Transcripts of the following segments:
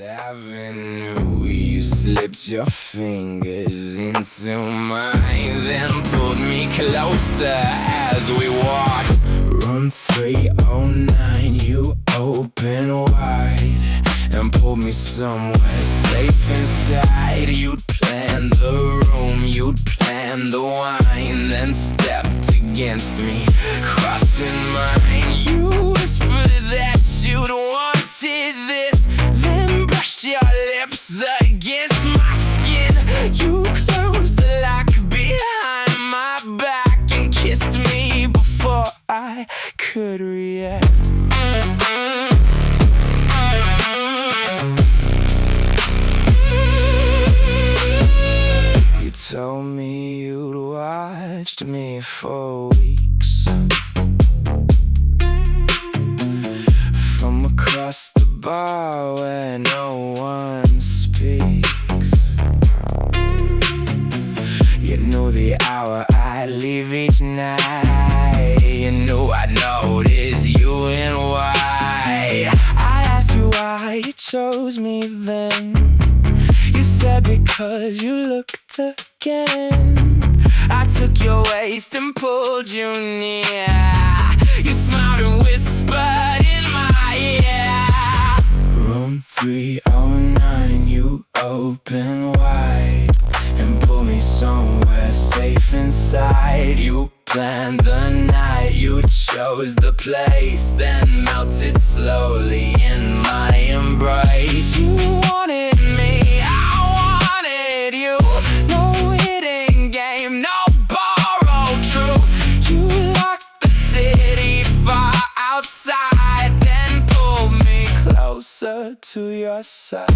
Avenue, you slipped your fingers into mine, then pulled me closer as we walked. Room 309, you opened wide and pulled me somewhere safe inside. You'd planned the room, you'd planned the wine, then stepped against me, crossing mine. You whispered that you'd wanted this, then brushed your lips against my skin. You closed the lock behind my back and kissed me before I could react. You told me you'd watched me for weeks from across the bar where no one speaks. You knew the hour I'd leave each night. You knew I'd notice you and why. I asked you why you chose me then. You said because you looked again. I took your waist and pulled you near. You smiled and whispered in my ear. Room 309, you opened wide and pulled me somewhere safe inside. You planned the night, you chose the place, then melted slowly in my embrace. You wanted me, I wanted you. No hidden game, no borrowed truth. You locked the city far outside, then pulled me closer to your side.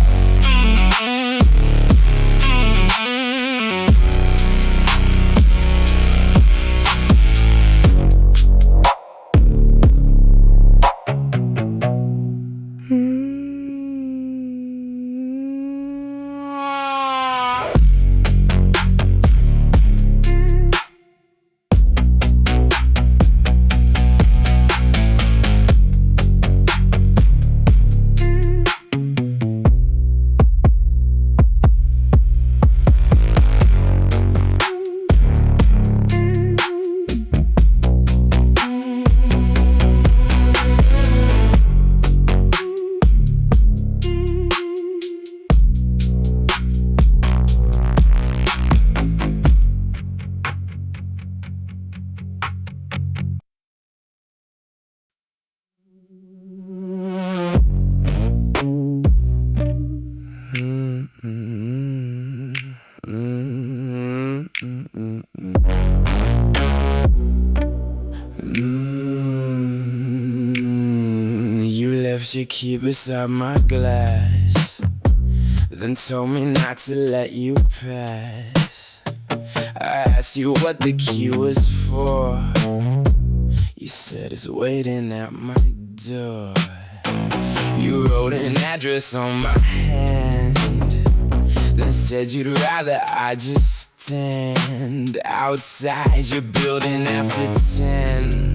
You left your key beside my glass, then told me not to let you pass. I asked you what the key was for. You said it's waiting at my door. You wrote an address on my hand, then said you'd rather I just stand outside your building after 10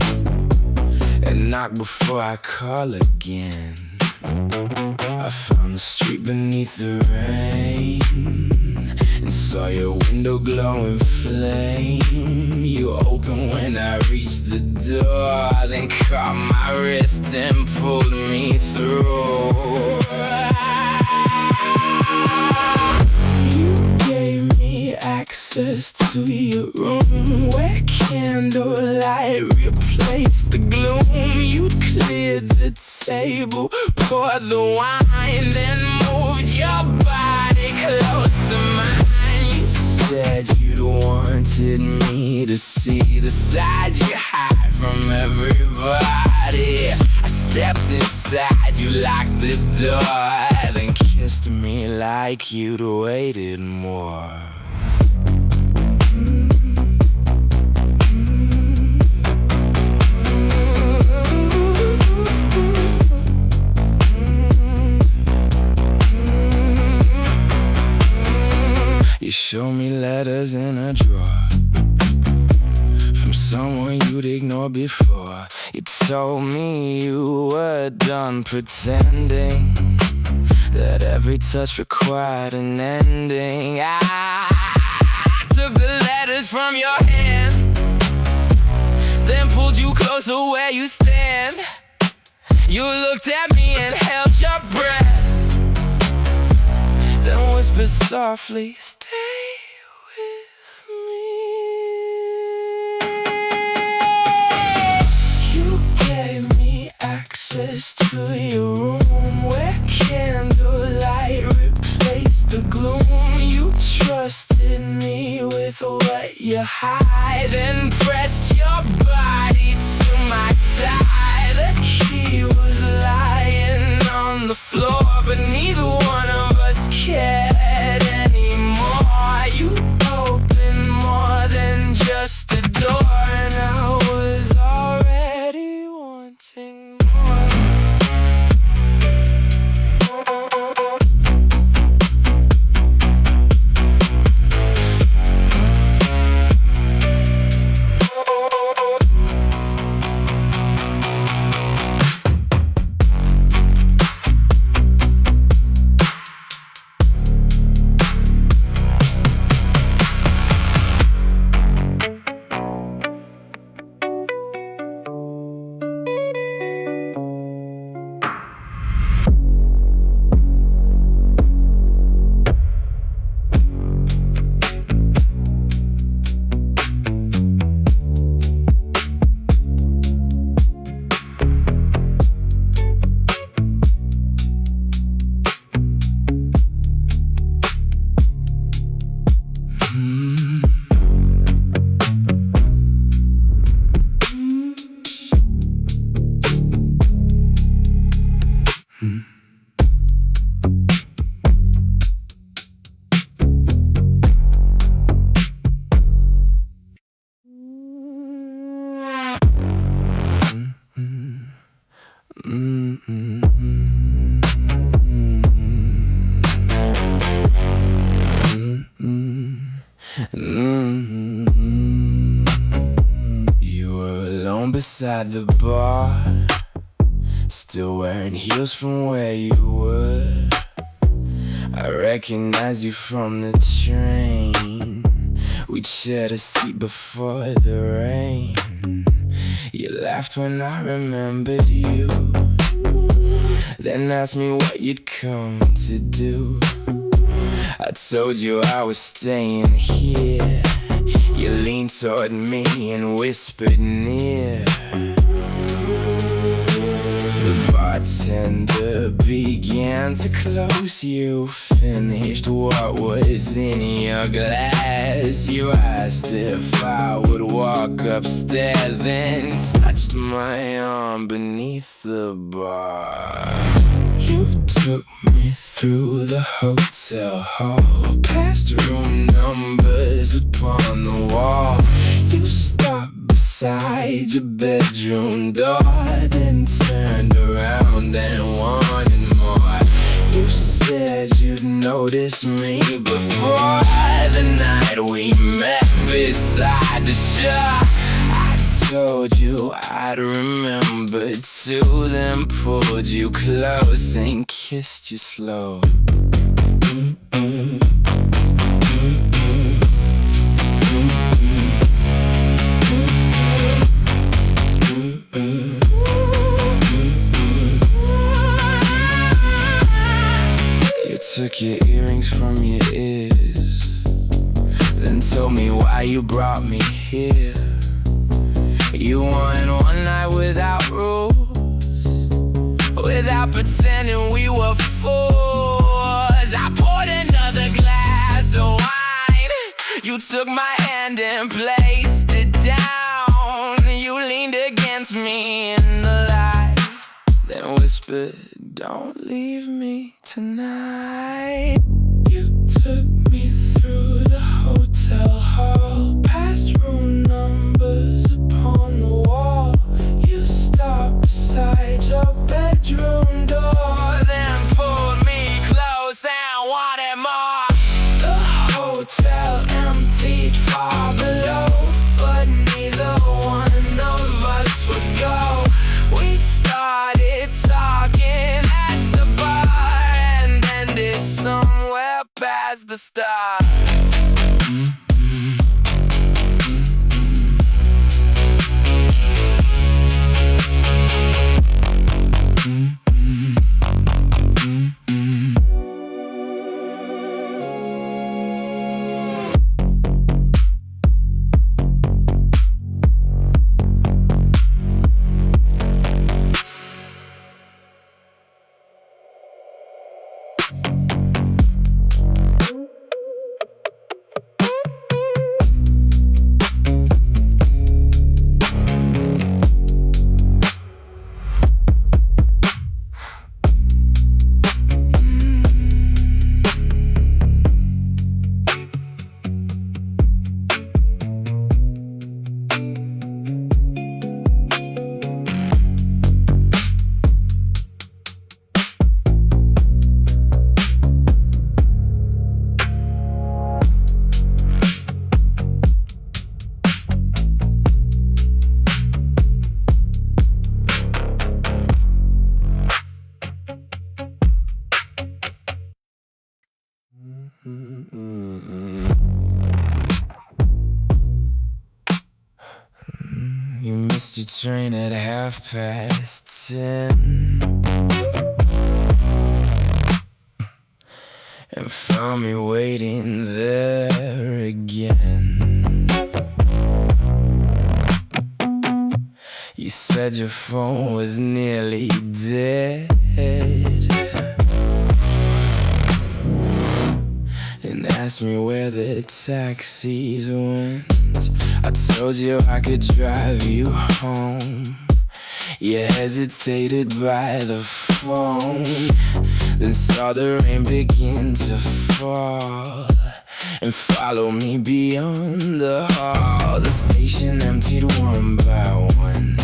and knock before I call again. I found the street beneath the rain and saw your window glowing flame. You opened when I reached the door, then caught my wrist and pulled me through. You gave me access to your room where candlelight replaced the gloom. You cleared the table, poured the wine, then moved your body close to mine. You said you'd wanted me to see the side you hide from everybody. I stepped inside, you locked the door, then kissed me like you'd waited more. You showed me letters in a drawer from someone you'd ignored before. You told me you were done pretending that every every touch required an ending. I took the letters from your hand, then pulled you closer where you stand. You looked at me and held your breath, then whispered softly, stay with me. You gave me access to your room where candlelight replaced the gloom. You trusted me with what you hide, then pressed your body to my side. The key was lying on the floor, but neither one of us cared anymore. You opened more than just a door, and I was already wanting more. You were alone beside the bar, still wearing heels from where you were. I recognize you from the train. We'd shared a seat before the rain. You laughed when I remembered you, then asked me what you'd come to do. I told you I was staying here. You leaned toward me and whispered near. The bartender began to close. You finished what was in your glass. You asked if I would walk upstairs, then touched my arm beneath the bar. You took me through the hotel hall, past room numbers upon the wall. You stopped beside your bedroom door, then turned around and wanted more. You said you'd noticed me before the night we met beside the shore. I told you I'd remember too, then pulled you close and kissed you slow. You took your earrings from your ears, then told me why you brought me here. You wanted one night without rules, without pretending we were fools. I poured another glass of wine. You took my hand and placed it down. You leaned against me in the light, then whispered, don't leave me tonight. You took me through the hotel hall, past room numbers upon the wall. You stopped beside your bedroom door, then pulled me close and wanted more. The hotel emptied far below, but neither one of us would go. We'd started talking at the bar, and then stranded somewhere past the stars. You missed your train at 10:30 and found me waiting there again. You said your phone was nearly dead and asked me where the taxis went. I told you I could drive you home. You hesitated by the phone, then saw the rain begin to fall and follow me beyond the hall. The station emptied one by one.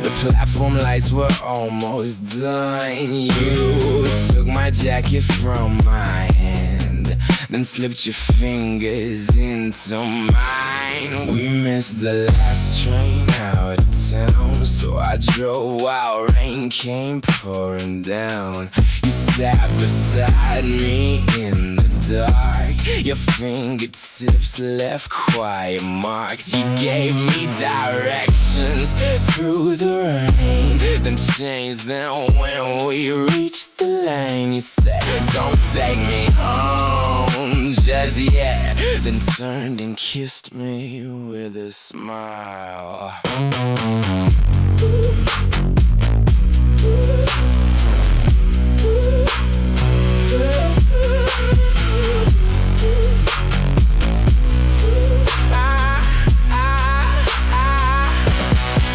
The platform lights were almost done. You took my jacket from my hand, then slipped your fingers into mine. We missed the last train out of town, so I drove while rain came pouring down. You sat beside me in the dark. Your fingertips left quiet marks. You gave me directions through the rain, then changed them when we reached the lane. You said, don't take me home just yet, then turned and kissed me with a smile.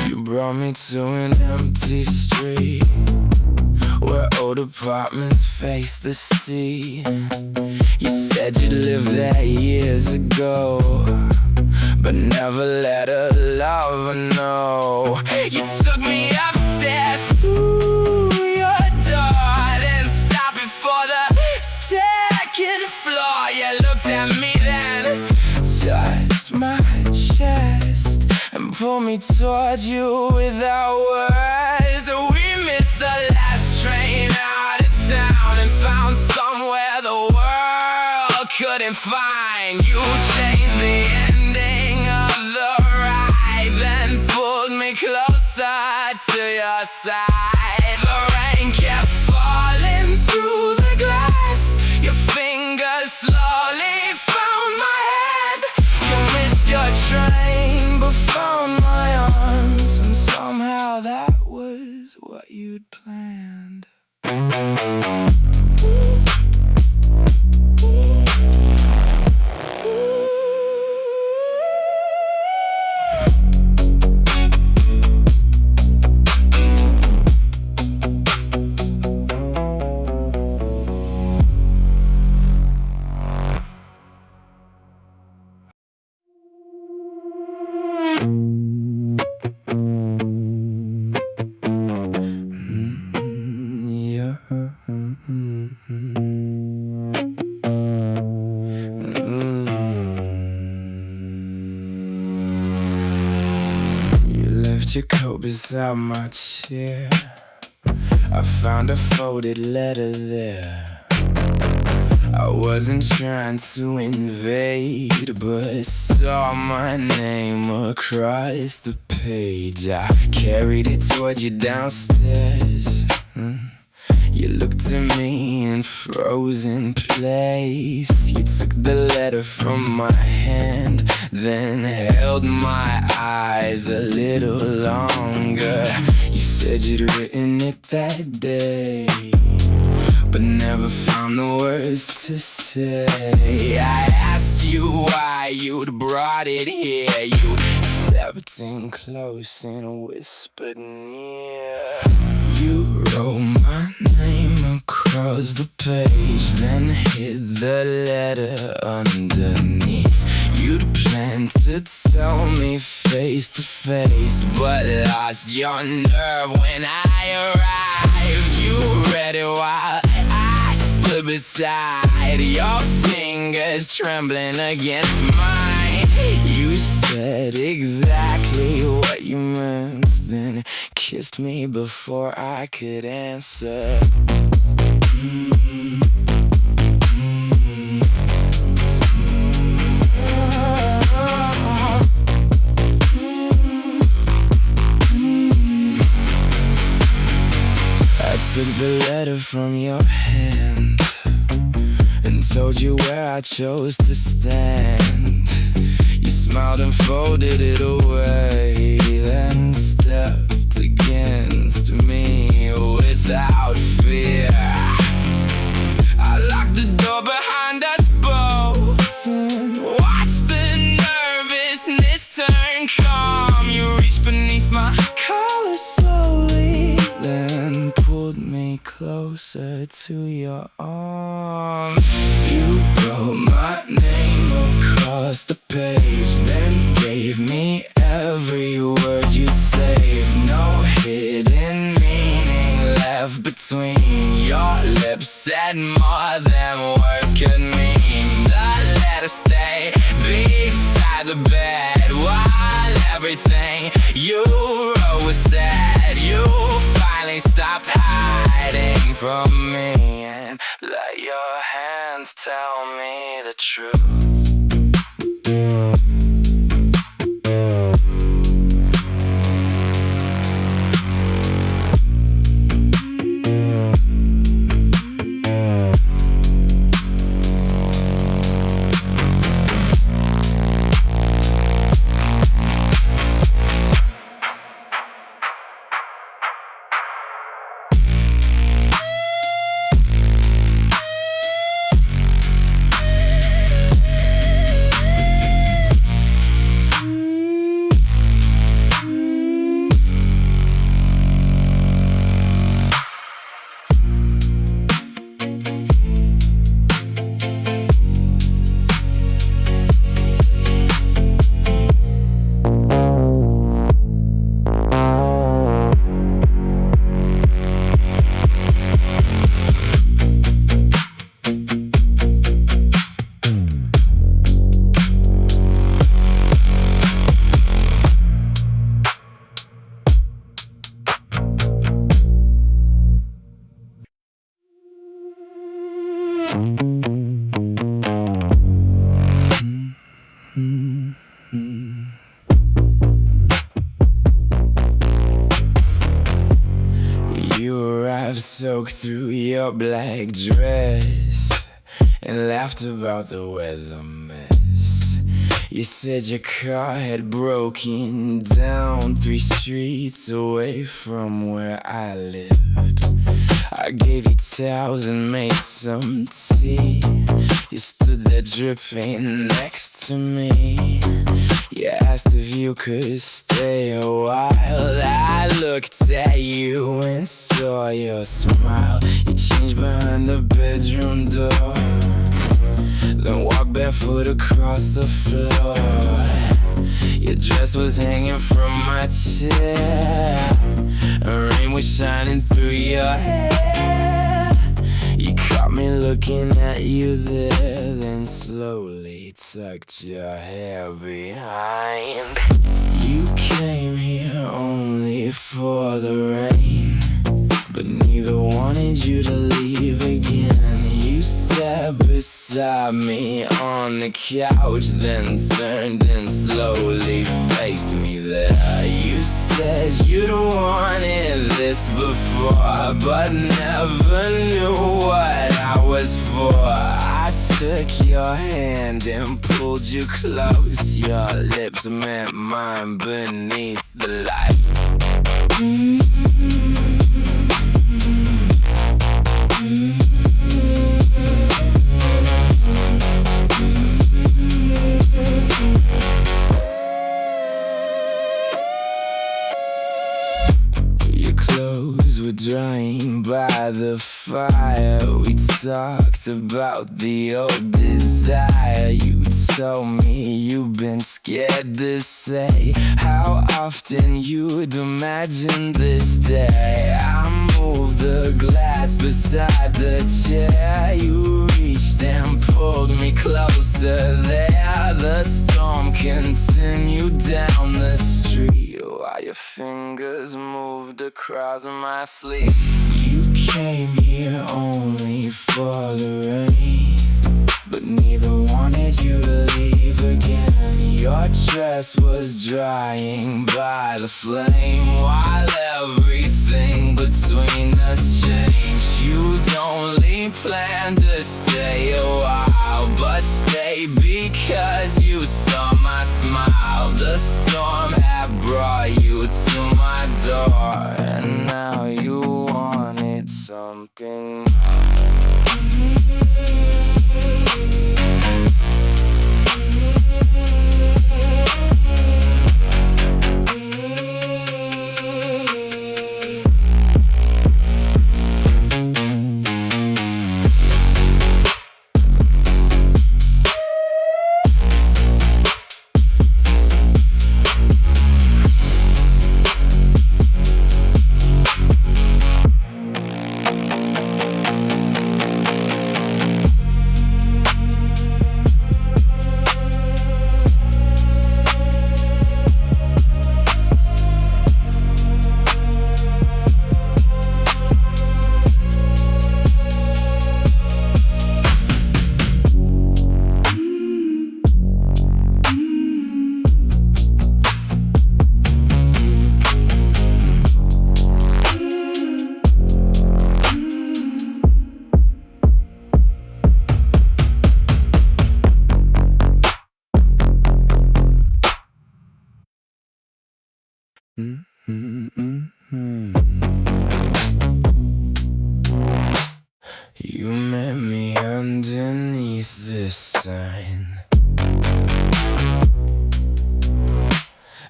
You brought me to an empty street where old apartments face the sea. You said you lived there years ago, but never let a lover know. You took me upstairs to your door, then stopped before the second floor. You looked at me then, touched my chest, and pulled me toward you without words. We missed the last train out of town and found somewhere the world couldn't find. You changed the ending of the ride, then pulled me closer to your side. The rain kept falling through the glass. Your fingers slowly found my head. You missed your train but found my arms, and somehow that was what you'd planned. You left your coat beside my chair. I found a folded letter there. I wasn't trying to invade, but I saw my name across the page. I carried it toward you downstairs. You looked at me in frozen place. You took the letter from my hand, then held my eyes a little longer. You said you'd written it that day, but never found the words to say. I asked you why you'd brought it here. You stepped in close and whispered near. You wrote my name across the page, then hid the letter underneath. You'd planned to tell me face to face, but lost your nerve when I arrived. You read it while I stood beside, your fingers trembling against mine. You said exactly what you meant, then kissed me before I could answer. I took the letter from your hand and told you where I chose to stand. You smiled and folded it away, then stepped against me without fear. I locked the door behind us both and watched the nervousness turn calm. You reached beneath my collar slowly, then pulled me closer to your arms. You wrote my name across the page, then gave me every word you'd saved. No hidden meaning left between. Your lips said more than words could mean. The letter stayed beside the bed while everything you wrote was said. You finally stopped hiding from me and let your hands tell me the truth. You arrived soaked through your black dress and laughed about the weather mess. You said your car had broken down 3 streets away from where I lived. I gave you towels and made some tea. You stood there dripping next to me. You asked if you could stay a while. I looked at you and saw your smile. You changed behind the bedroom door, then walked barefoot across the floor. Your dress was hanging from my chair, a rain was shining through your hair. You caught me looking at you there, then slowly tucked your hair behind. You came here only for the rain, but neither wanted you to leave again. You sat beside beside me on the couch, then turned and slowly faced me there. You said you'd wanted this before, but never knew what I was for. I took your hand and pulled you close. Your lips met mine beneath the light. Your clothes were drying by the fire. We talked about the old desire. You told me you've been scared to say how often you'd imagine this day. I moved the glass beside the chair. You reached and pulled me closer there. The storm continued down the street while your fingers moved across my sleeve. You came here only for the rain, but neither wanted you to leave again. Your dress was drying by the flame while everything between us changed. You'd only planned to stay a while, but stay because you saw my smile. The storm had brought you to my door, and now you wanted something. You met me underneath this sign,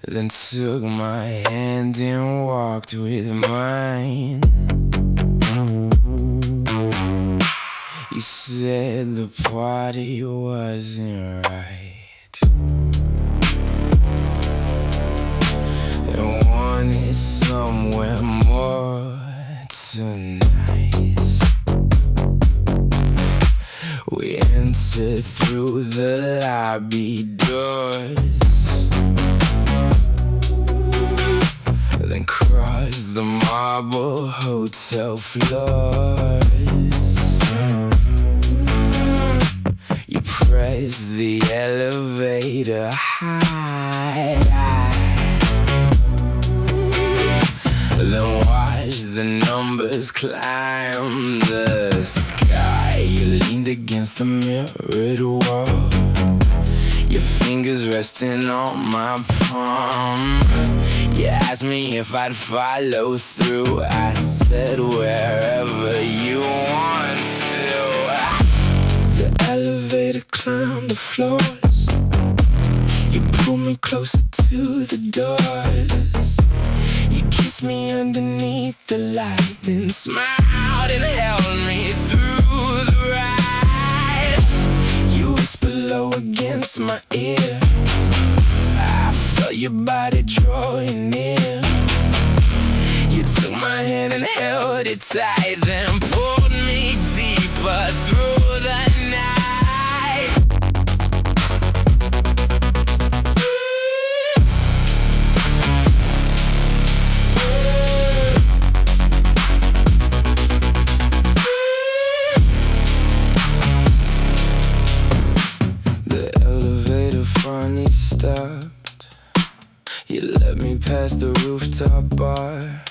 then took my hand and walked with mine. You said the party wasn't right and wanted somewhere more tonight. We entered through the lobby doors, then crossed the marble hotel floors. You pressed the elevator high, then watched the numbers climb the sky. You leaned against the mirrored wall, your fingers resting on my palm. You asked me if I'd follow through. I said wherever you want to. The elevator climbed the floors, you pulled me closer to the doors. You kissed me underneath the light, then smiled and held me through the ride. You whispered low against my ear, I felt your body drawing near. You took my hand and held it tight, then pulled me deeper through the night. stopped. You let me past the rooftop bar.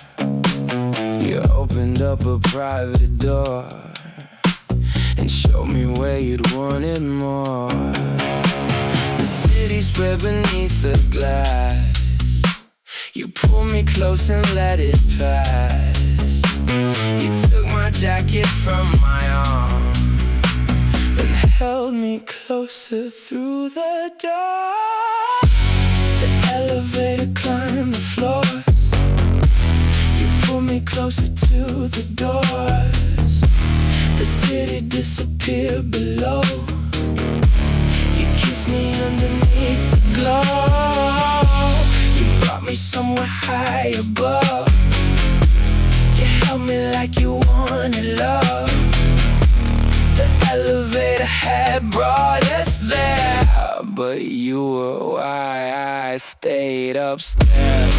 You opened up a private door and showed me where you'd wanted more. The city spread beneath the glass. You pulled me close and let it pass. You took my jacket from my arm, then held me closer through the door. The elevator climbed the floors. You pulled me closer to the doors. The city disappeared below. You kissed me underneath the glow. You brought me somewhere high above. You held me like you wanted love. The elevator had brought us there, but you were why I stayed upstairs.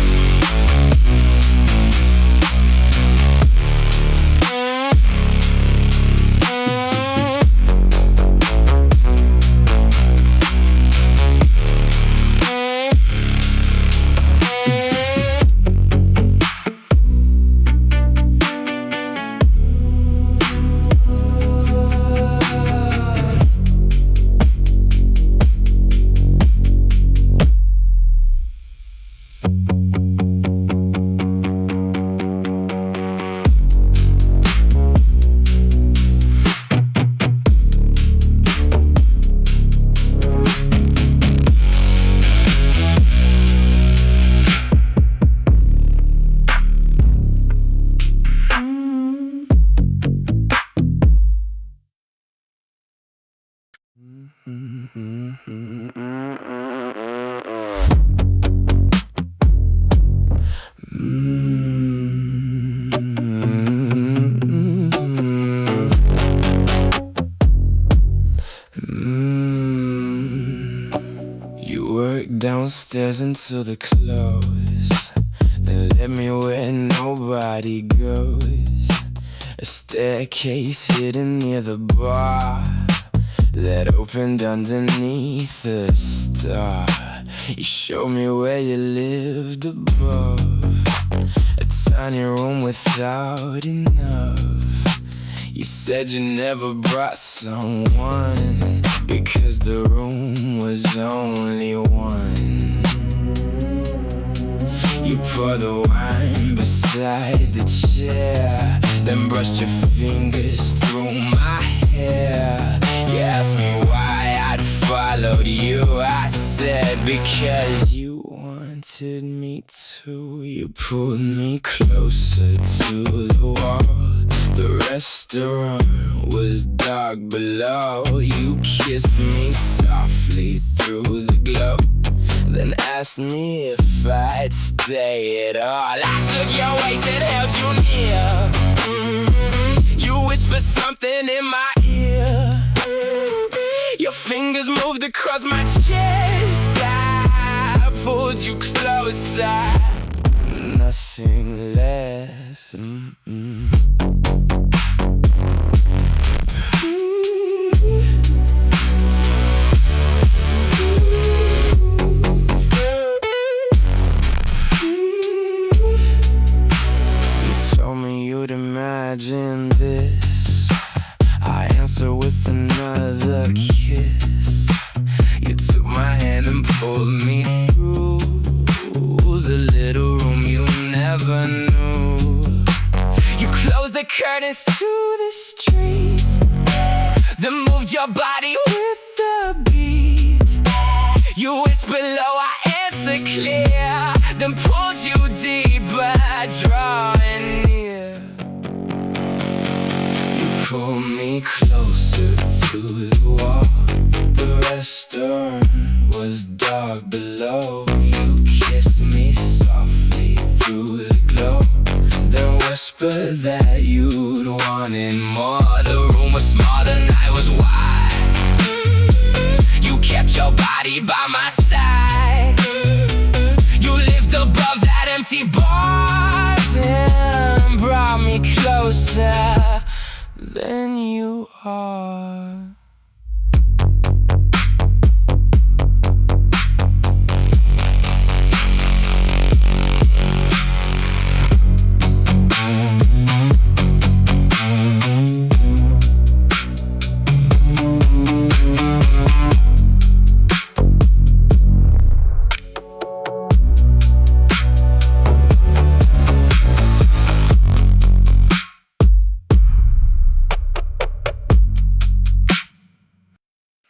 You worked downstairs until the close, then let me where nobody goes. A staircase hidden near the bar that opened underneath the star. You showed me where you lived above, a tiny room without enough. You said you never brought someone because the room was only one. You poured the wine beside the chair, then brushed your fingers through my hair. You asked me why I'd followed you. I said because you wanted me to. You pulled me closer to the wall. The restaurant was dark below. You kissed me softly through the glow, then asked me if I'd stay at all. I took your waist and held you near. You whispered something in my ear. Your fingers moved across my chest. I pulled you closer, nothing less. You'd imagine this. I answer with another kiss. You took my hand and pulled me through the little room you never knew. You closed the curtains to the street, then moved your body with the beat. You whispered low, I answered clear, then pulled you deeper, drawing near. Pull me closer to the wall. The restaurant was dark below. You kissed me softly through the glow, then whispered that you'd wanted more. The room was small, the night was wide. You kept your body by my side. You lived above that empty bar, then brought me closer than you are.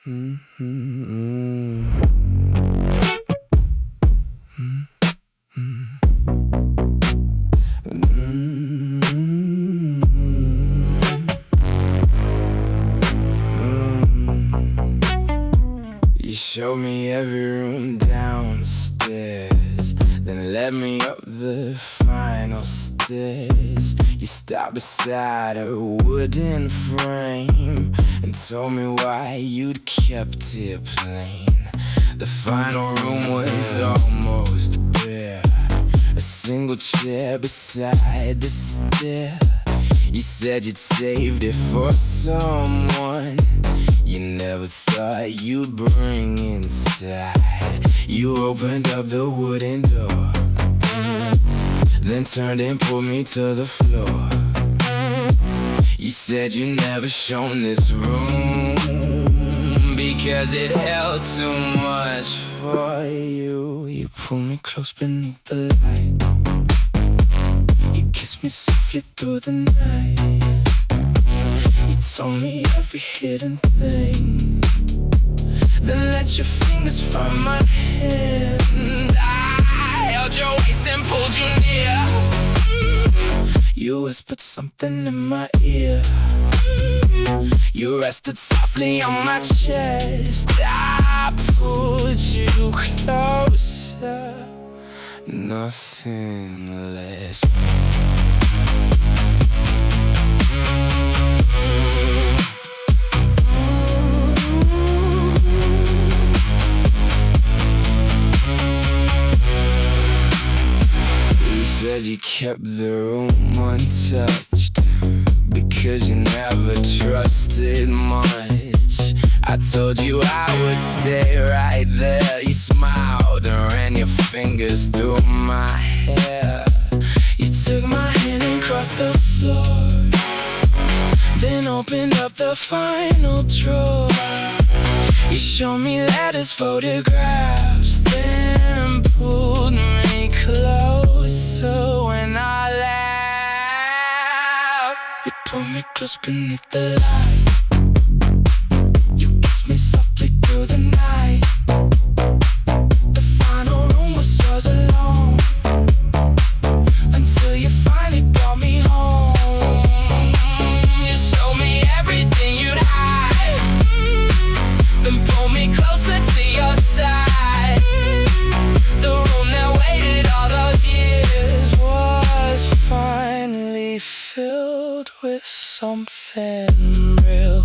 You showed me every room downstairs, then led me up the final stairs. You stopped beside a wooden frame and told me why you'd kept it plain. The final room was almost bare, a single chair beside the stair. You said you'd saved it for someone you never thought you'd bring inside. You opened up the wooden door, then turned and pulled me to the floor. You said you never shown this room because it held too much for you. You pulled me close beneath the light, you kissed me softly through the night. You told me every hidden thing, then let your fingers from my hand. I held your waist and pulled you near. You whispered something in my ear. You rested softly on my chest. I pulled you closer, nothing less. You said you kept the room untouched because you never trusted much. I told you I would stay right there. You smiled and ran your fingers through my hair. You took my hand and crossed the floor, then opened up the final drawer. You showed me letters, photographs, then pulled me closer when I laughed. You pulled me close beneath the light, you kissed me softly through the night. The final room was yours alone until you finally brought me home. You showed me everything you'd hide, then pulled me closer to your side. The room that waited all those years was finally filled with something real.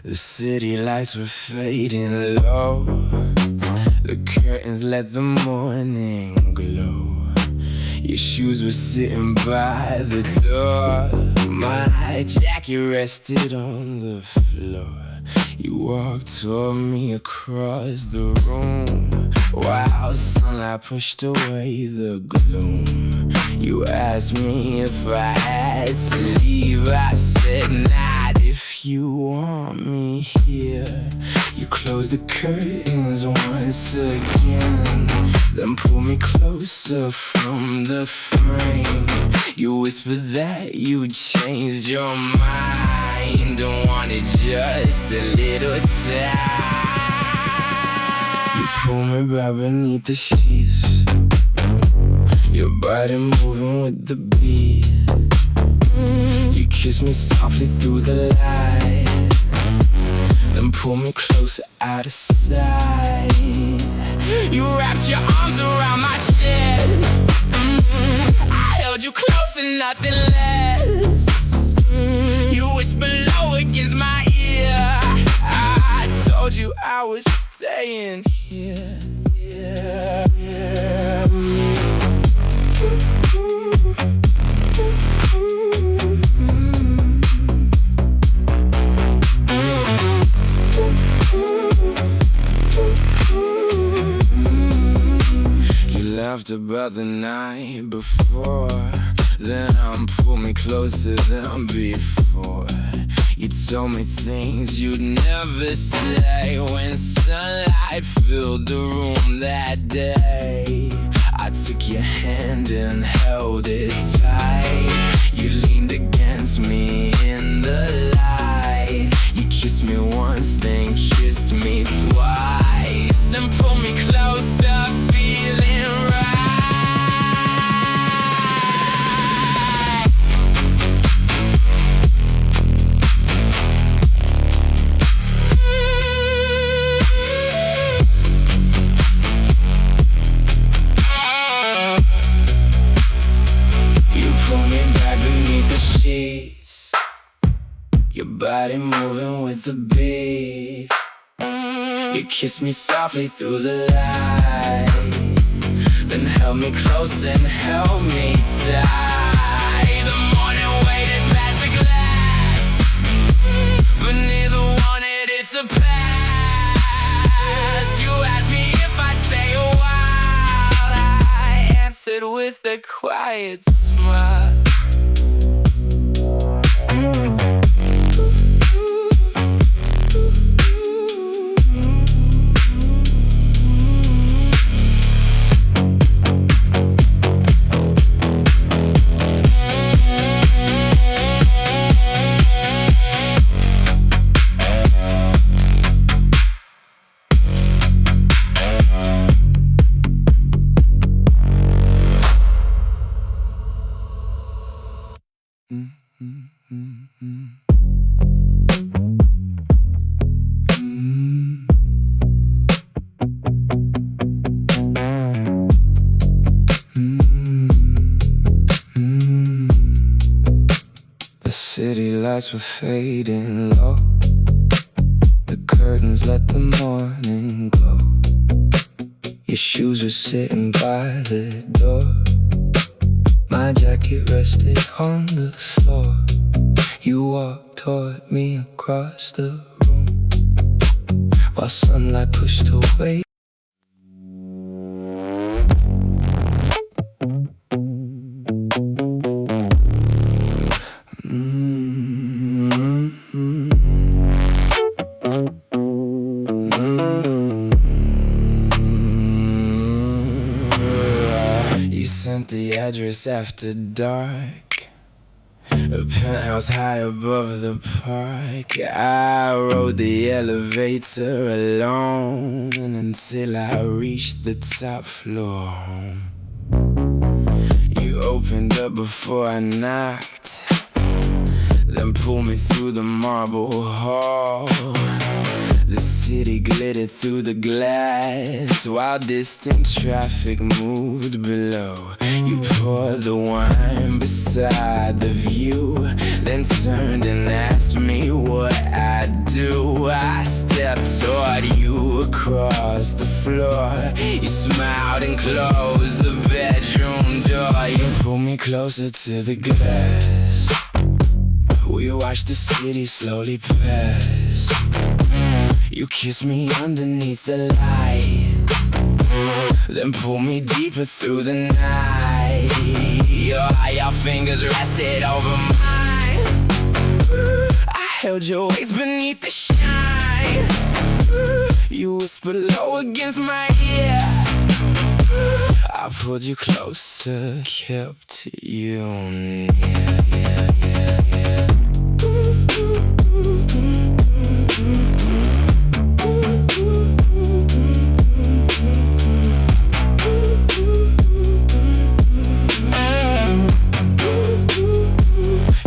The city lights were fading low, the curtains let the morning glow. Your shoes were sitting by the door, my jacket rested on the floor. You walked toward me across the room, while sunlight pushed away the gloom. You asked me if I had to leave, I said not if like you want me here. You close the curtains once again, then pull me closer from the frame. You whisper that you changed your mind, don't want it just a little time. You pull me back beneath the sheets, your body moving with the beat. You kiss me softly through the light, then pull me closer out of sight. You wrapped your arms around my chest, I held you close and nothing less. You whispered low against my ear, I told you I was staying here. Laughed about the night before, then pulled me closer than before. You told me things you'd never say when sunlight filled the room that day. I took your hand and held it tight. You leaned against me in the light. You kissed me once, then kissed me twice, and pulled me closer, feeling right. You pull me back beneath the sheets, your body moving with the beat. You kissed me softly through the light, then held me close and held me tight. The morning waited past the glass, but neither wanted it to pass. You asked me if I'd stay a while, I answered with a quiet smile. The city lights were fading low, the curtains let the morning glow. Your shoes were sitting by the door, my jacket rested on the floor. You walked toward me across the room, while sunlight pushed away. You sent the address after dark, a penthouse high above the park. I rode the elevator alone until I reached the top floor home. You opened up before I knocked, then pulled me through the marble hall. The city glittered through the glass, while distant traffic moved below. You poured the wine beside the view, then turned and asked me what I'd do. I stepped toward you across the floor. You smiled and closed the bedroom door. You pulled me closer to the glass. We watched the city slowly pass. You kissed me underneath the light, then pulled me deeper through the night. Your fingers rested over mine. I held your waist beneath the shine. You whispered low against my ear. I pulled you closer, kept you near, yeah, yeah, yeah.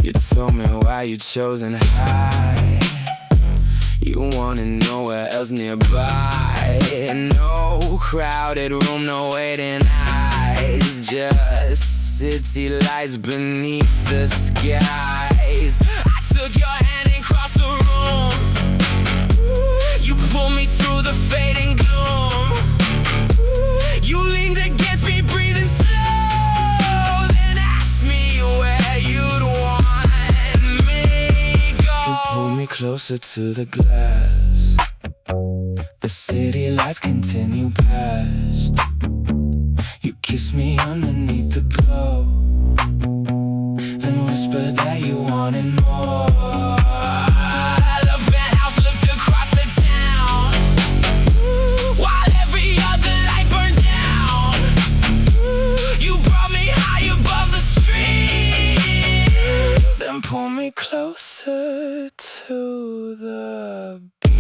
You told me why you chosen high. You wanna know where else nearby. No crowded room, no waiting eyes. Just city lights beneath the skies. I took your hand and crossed the room. You pulled me through the fading gloom. You leaned against me, breathing slow. Then asked me where you'd want me go. You pulled me closer to the glass. The city lights continue past. You kissed me underneath the glow and whispered that you wanted more. The penthouse looked across the town while every other light burned down. You brought me high above the street, then pulled me closer to the beat.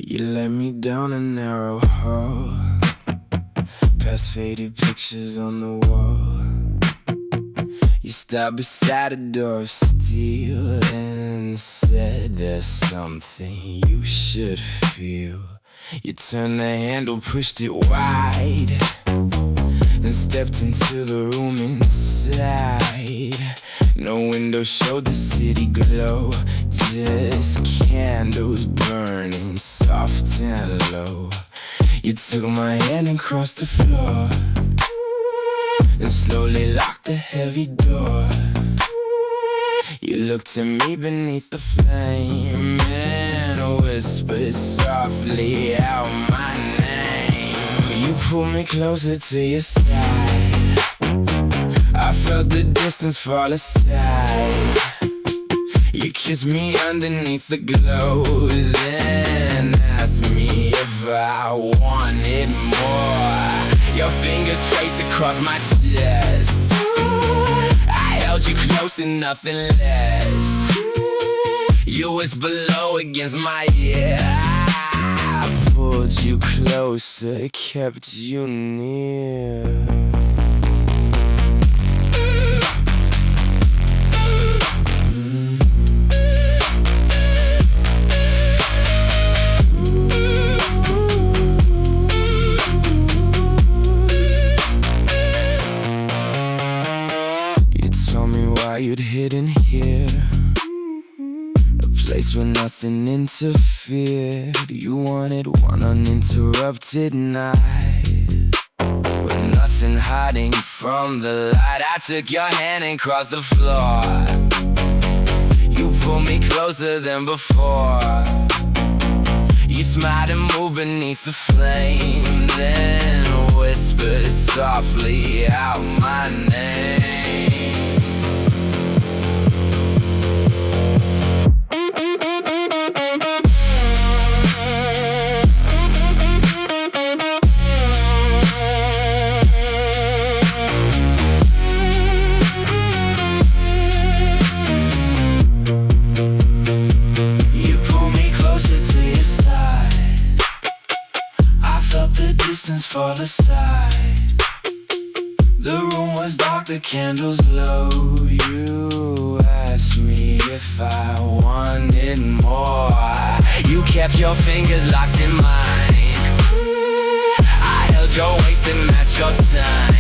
You led me down a narrow hall, past faded pictures on the wall. You stopped beside a door of steel and said there's something you should feel. You turned the handle, pushed it wide, then stepped into the room inside. No window showed the city glow, just candles burning soft and low. You took my hand and crossed the floor and slowly locked the heavy door. You looked at me beneath the flame and whispered softly out my name. You pulled me closer to your side. I felt the distance fall aside. You kissed me underneath the glow, then asked me if I wanted more. Your fingers traced across my chest. I held you close and nothing less. You whispered low against my ear. I pulled you closer, kept you near. You'd hidden here, a place where nothing interfered. You wanted one uninterrupted night, with nothing hiding from the light. I took your hand and crossed the floor. You pulled me closer than before. You smiled and moved beneath the flame, then whispered softly out my name. Fall aside. The room was dark, the candles low. You asked me if I wanted more. You kept your fingers locked in mine. I held your waist and matched your time.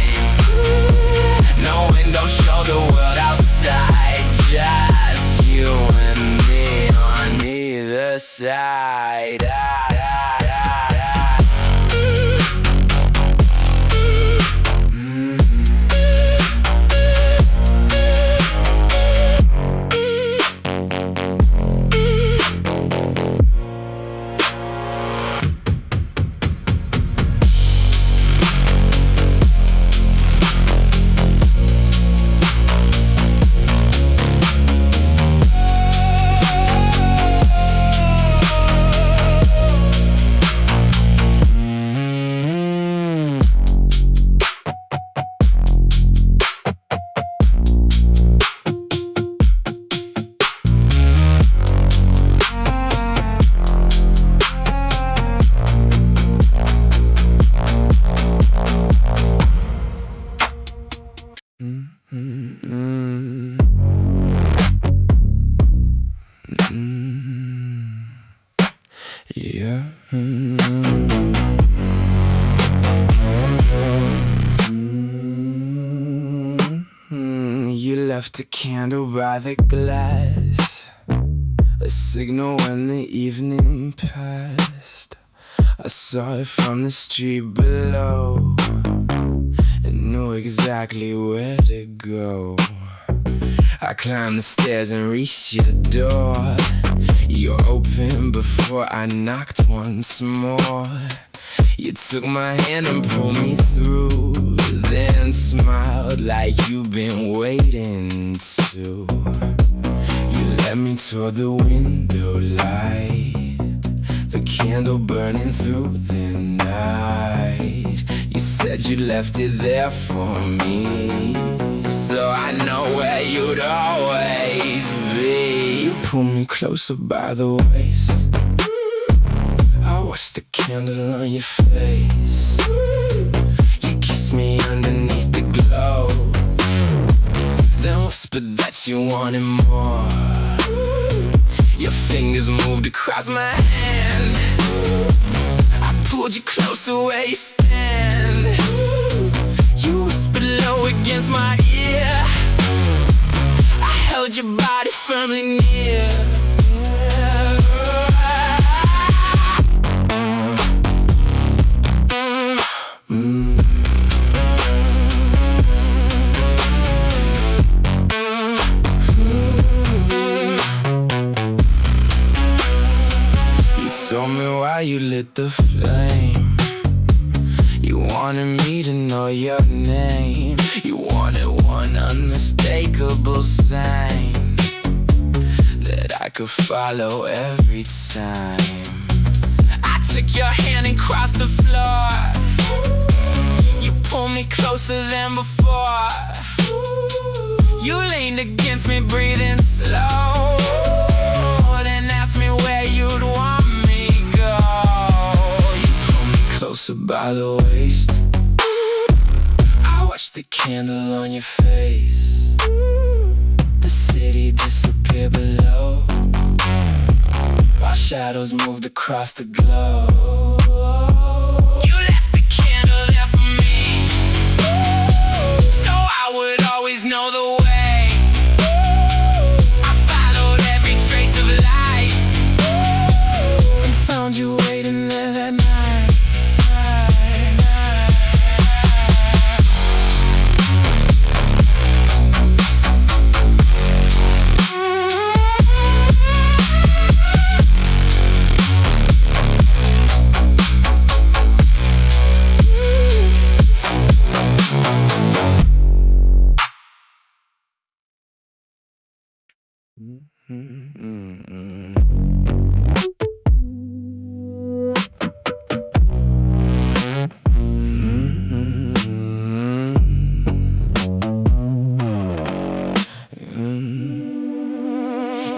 inside. Yeah. You left a candle by the glass, a signal when the evening passed. I saw it from the street below and knew exactly where to go. I climbed the stairs and reached your door. You opened before I knocked once more. You took my hand and pulled me through, then smiled like you've been waiting to. You led me toward the window light, the candle burning through the night. You said you left it there for me, so I know where you'd always be. You pulled me closer by the waist, I watched the candle on your face. You kissed me underneath the glow, then whispered that you wanted more. Your fingers moved across my hand, I pulled you closer where you stand. You whispered low against my ear, I held your body firmly near. Told me why you lit the flame. You wanted me to know your name. You wanted one unmistakable sign that I could follow every time. I took your hand and crossed the floor. You pulled me closer than before. You leaned against me, breathing slow, then asked me where you'd want me go. You pulled me closer by the waist, I watched the candle on your face. The city disappeared below, while shadows moved across the globe. You left the candle there for me, so I would always know the way. I followed every trace of light and found you waiting there that night.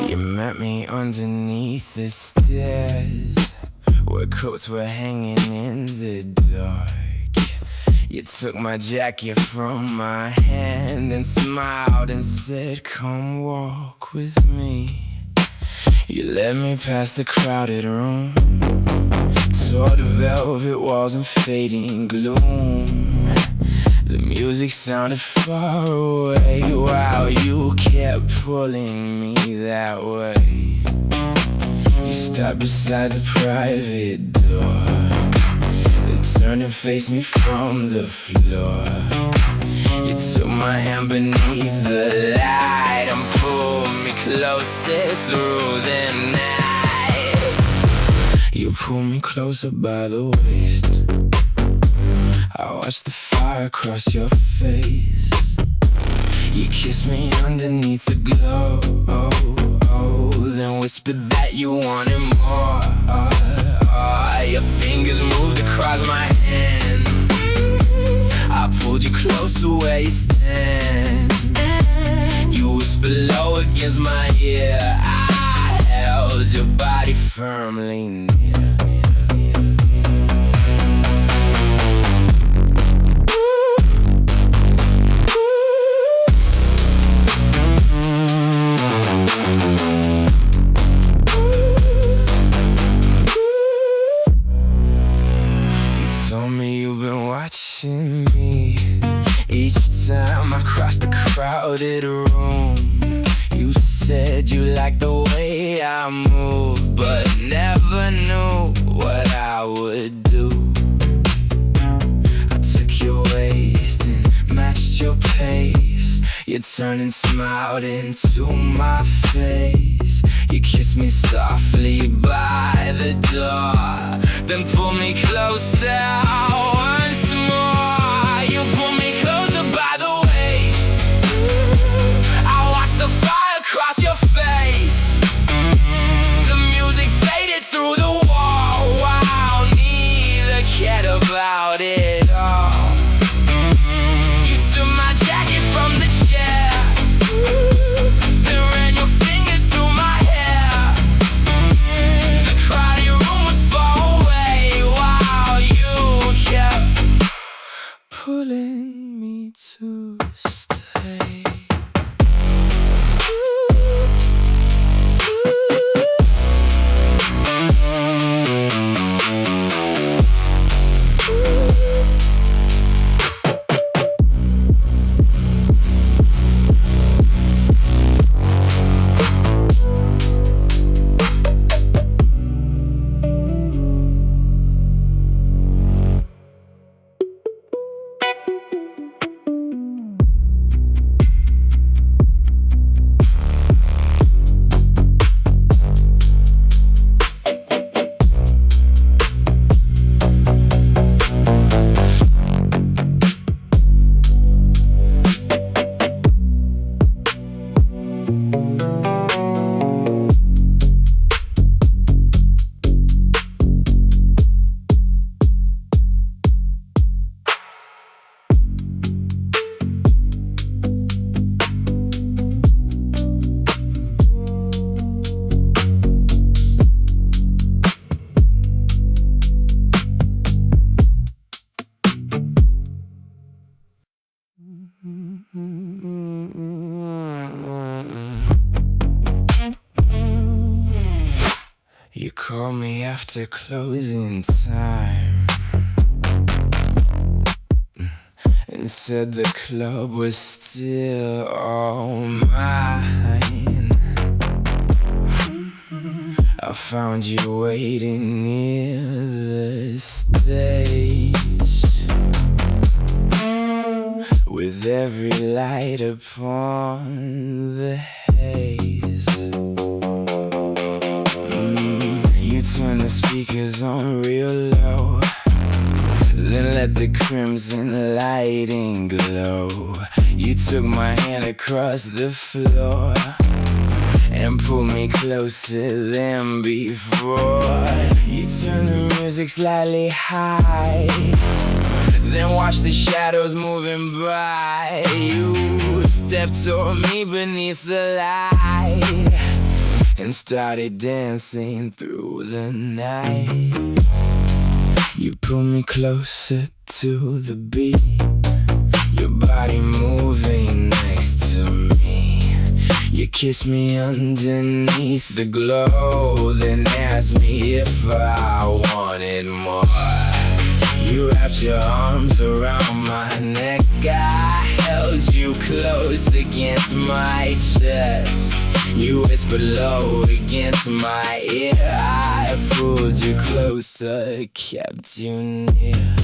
You met me underneath the stairs, where coats were hanging in the dark. You took my jacket from my hand and smiled and said, "Come walk with me." You led me past the crowded room, toward the velvet walls and fading gloom. The music sounded far away while you kept pulling me that way. You stopped beside the private door, then turned and faced me from the floor. You took my hand beneath the light and pulled me closer through the night. You pulled me closer by the waist. I watched the fire across your face. You kissed me underneath the glow, then whispered that you wanted more. Your fingers moved across my hand. I pulled you closer where you stand. You whispered low against my ear. I held your body firmly near. Watching me each time I crossed the crowded room. You said you liked the way I move, but never knew what I would do. I took your waist and matched your pace. You turned and smiled into my face. You kissed me softly by the door, then pulled me closer once more. You pulled me closer by the waist. I watched the fire across your face. The music faded through the wall, while neither cared about it all. You took my jacket from the chair, then ran your fingers through my hair. The crowded room was far away, while you kept pulling me to stay. You called me after closing time and said the club was still all mine. I found you waiting near the stage, with every light upon the haze. You turned the speakers on real low, then let the crimson lighting glow. You took my hand across the floor and pulled me closer than before. You turned the music slightly high, then watched the shadows moving by. You stepped toward me beneath the light and started dancing through the night. You pulled me closer to the beat, your body moving next to me. You kissed me underneath the glow, then asked me if I wanted more. You wrapped your arms around my neck, I held you close against my chest. You whispered low against my ear. I pulled you closer, kept you near.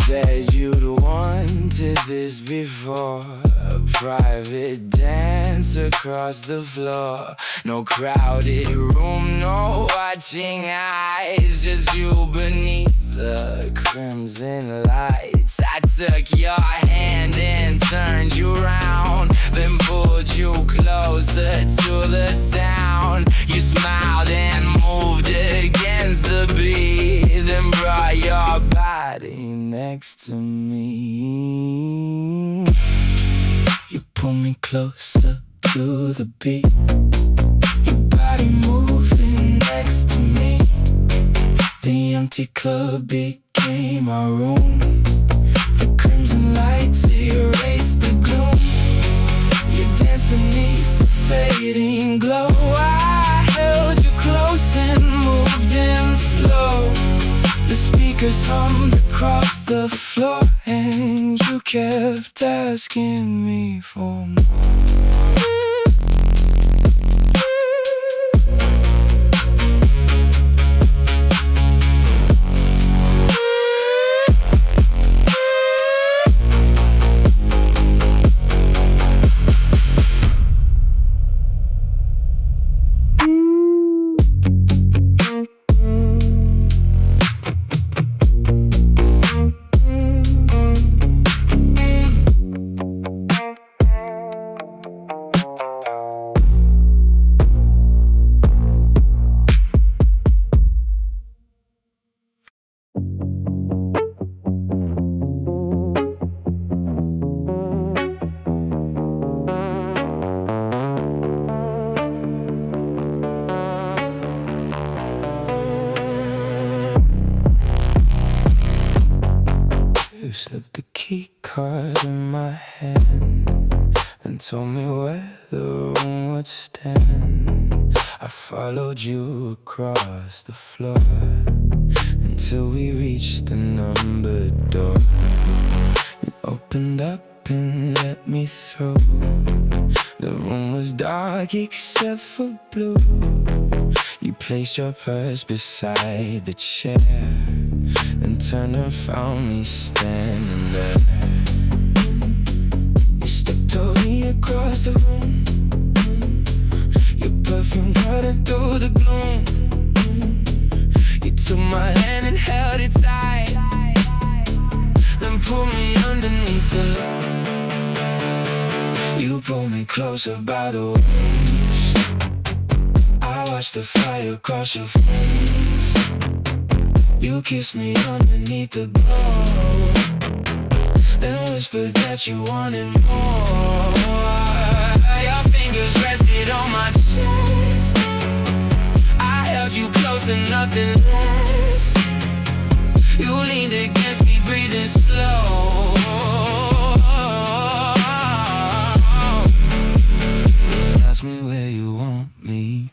Said you'd wanted this before. A private dance across the floor. No crowded room, no watching eyes. Just you beneath the crimson lights. I took your hand and turned you around, then pulled you closer to the sound. You smiled and moved against the beat, then brought your body next to me. You pull me closer to the beat, your body moving next to me. The empty club became our room. The crimson lights erased the gloom. You danced beneath the fading glow. I held you close and moved in slow. The speakers hummed across the floor, and you kept asking me for more. You slipped the key card in my hand and told me where the room would stand. I followed you across the floor until we reached the numbered door. You opened up and let me through. The room was dark except for blue. You placed your purse beside the chair and turned and found me standing there. You stepped toward me across the room, your perfume cutting through the gloom. You took my hand and held it tight, then pulled me underneath the. You pulled me closer by the waist. I watched the fire cross your face. You kissed me underneath the glow, then whispered that you wanted more. Your fingers rested on my chest. I held you close and nothing less. You leaned against me, breathing slow. You asked me where you want me.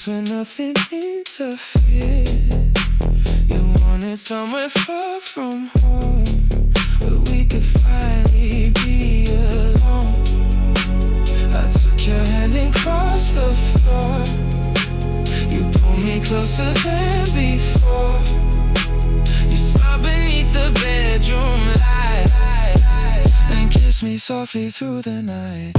Where nothing interfered. You wanted somewhere far from home, where we could finally be alone. I took your hand and crossed the floor. You pulled me closer than before. You smiled beneath the bedroom light and kissed me softly through the night.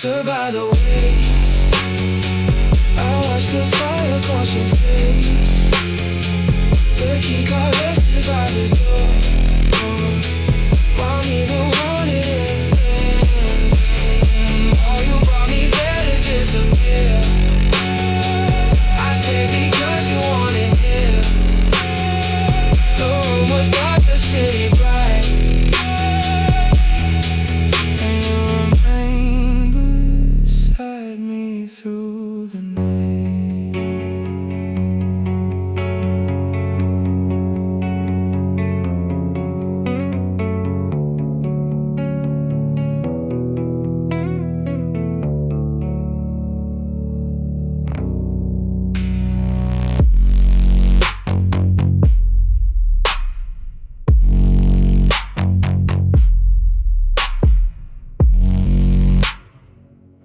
Survive.